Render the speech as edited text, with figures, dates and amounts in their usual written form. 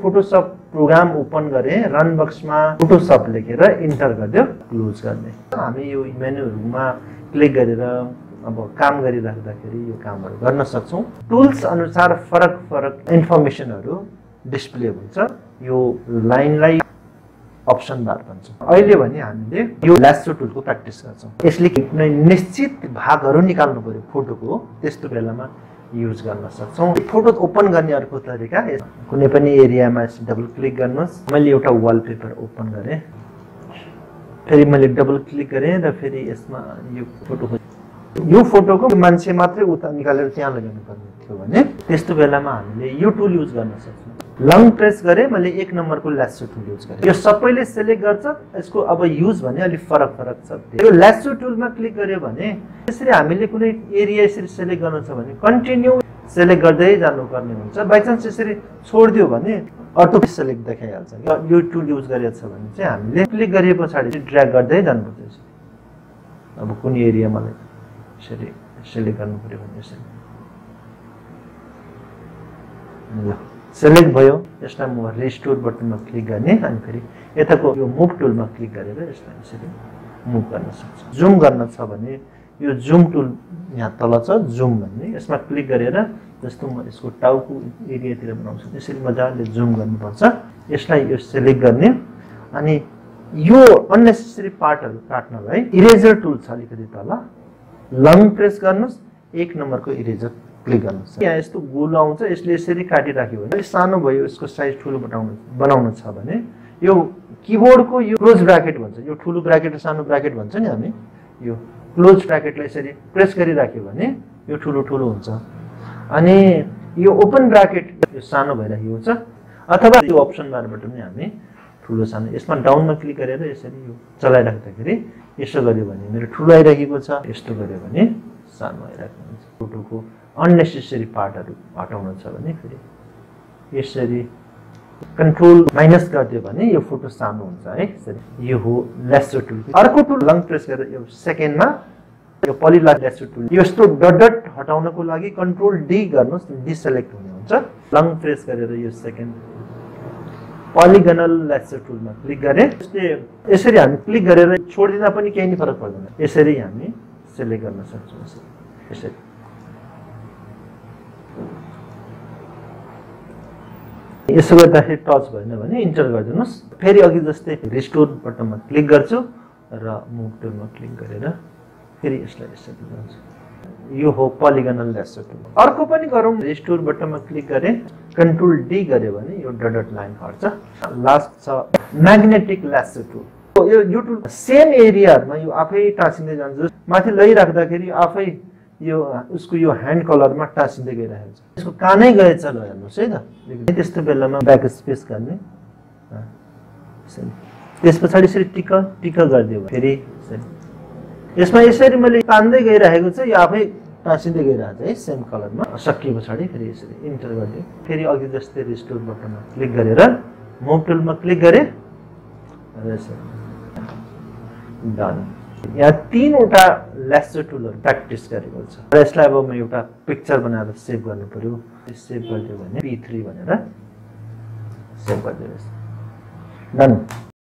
Photoshop programme open गरे run बक्समा Photoshop लेखेर इन्टर गर्दियो क्लोज गर्ने हामी यो मेनुहरुमा क्लिक गरेर अब काम गरिराख्दाखेरि यो कामहरु गर्न सक्छौं टुल्स अनुसार फरक इन्फर्मेसनहरु डिस्प्ले हुन्छ यो लाइनलाई अप्सन बार भन्छ अहिले भने हामीले यो ल्यासो टुलको प्र्याक्टिस गर्छौं यसले कुनै निश्चित भागहरु निकाल्नु पर्यो फोटोको त्यस्तो बेलामा युज गर्न सक्छौं फोटो ओपन गर्ने अर्को तरिका कुनै पनि एरियामा डबल क्लिक गर्नुस् मैले एउटा वालपेपर ओपन गरे फेरि मैले डबल क्लिक गरे र फेरि यसमा यो फोटोको मान्छे मात्रै उता निकालेर त्यहाँ लगाउनु पर्ने थियो भने त्यस्तो बेलामा हामीले यो टुल युज गर्न सक्छौं लङ प्रेस गरे मैले 1 नम्बरको ल्यासो टुल युज गरे यो सबैले सिलेक्ट गर्छ यसको अब युज भने अलि फरक छ यो ल्यासो टुलमा क्लिक गर्यो भने यसरी हामीले कुनै एरिया यसरी सिलेक्ट गर्न छ भने कन्टिन्यू सिलेक्ट गर्दै जानुपर्ने हुन्छ बाइ चान्स यसरी छोड्दियो भने अटो सिलेक्ट देखाइहाल्छ यो टुल युज गरेछ भने चाहिँ हामीले क्लिक गरेपछि ड्र्याग गर्दै जानुपर्छ अब कुन एरिया मलाई यसरी सिलेक्ट गर्नु पर्यो भने यसरी ल सिलेक्ट भयो यसलाई म रिस्टोर बटनमा क्लिक गर्ने अनि फेरि यताको यो मुभ टुलमा क्लिक गरेर यसलाई यसरी मुभ गर्न सक्छु जुम गर्न छ भने यो जुम टुल यहाँ तल छ जुम भन्ने यसमा क्लिक गरेर जस्तो म यसको टाउको एरियातिर बनाउँछु यसरी मजाले जुम गर्नुपर्छ यसलाई यो सिलेक्ट गर्ने अनि यो अननेसेसरी पार्टहरु काट्नलाई इरेजर टुल छ अलिकति तल लङ प्रेस गर्नुस् 1 नम्बरको इरेजर क्लिक गर्नुस् यहाँ यस्तो गोल आउँछ यसले यसरी काटिराख्यो भने सानो भयो यसको साइज ठुलो बनाउन छ भने यो किबोर्डको यो क्लोज ब्र्याकेट भन्छ यो ठुलो ब्र्याकेट र सानो ब्र्याकेट भन्छ नि हामी यो क्लोज ब्र्याकेटलाई यसरी प्रेस गरिराख्यो भने यो ठुलो हुन्छ अनि यो ओपन ब्र्याकेट यो सानो भइराखेको छ अथवा यो अप्सन बारबाट पनि हामी ठुलो सानो यसमा डाउनमा क्लिक गरेर यसरी यो चलाइराख्दाखेरि यसो गर्यो भने मेरो ठुलो आइराखेको छ यस्तो गर्यो भने सानो आइराखेको हुन्छ फोटोको अननेसेसरी पार्टहरु हटाउन छ भने फेरि यसरी कन्ट्रोल माइनस गर्दियो भने यो फोटो सानो हुन्छ है यसरी यो हो ल्यासो टुल अर्को टुल लङ प्रेस गरेर यो सेकेन्डमा यो पलिला ल्यासो टुल यस्तो डट हटाउनको लागि कन्ट्रोल डी गर्नुस् डिसेलेक्ट हुने हुन्छ लङ प्रेस गरेर यो सेकेन्ड पोलिगोनल ल्यासो टुलमा क्लिक गरे यसरी हामी क्लिक गरेर छोड्दिँदा पनि केही फरक पर्दैन यसरी हामी सिलेक्ट गर्न सक्छौं यसरी यसो गर्दाखेरि टच भएन भने इन्टर गरिदिनुस् फेरि अघि जस्तै रिस्टोर बटनमा क्लिक गर्छु र मुभ टुलमा क्लिक गरेर फेरि यसलाई यसरी गर्छु यो हो पोलिगोनल ल्यासो टुल अर्को पनि गरौँ रिस्टोर बटनमा क्लिक गरे कन्ट्रोल डी गर्यो भने यो डट लाइन हट्छ लास्ट छ म्याग्नेटिक ल्यासो टुल यो टुल सेम एरियाहरुमा यो आफै टाँसिँदै जान्छ माथि लैराख्दाखेरि आफै यो उसको यो ह्यान्ड कलरमा टाँसिँदै गइरहेको छ यसको कानै गएछ ल हेर्नुस् है त त्यस्तो बेलामा ब्याक स्पेस गर्ने त्यसपछि यसरी टिक गर्दियो फेरि यसमा यसरी मैले तान्दै गइरहेको छ यो आफै टाँसिँदै गइरहेको छ है सेम कलरमा सकिए पछाडी फेरि यसरी इन्टर गर्दियो फेरि अघि जस्तै रिस्टोर बटनमा क्लिक गरेर मुभ टुलमा क्लिक गरे र यसरी डन यहाँ 3 वटा ल्यासो टुलहरु प्र्याक्टिस गरेको छ र यसलाई अब म एउटा पिक्चर बनाएर सेभ गर्नु पर्यो सेभ गर्दियो भने P3 भनेर सेभ गरिदिनुस् डन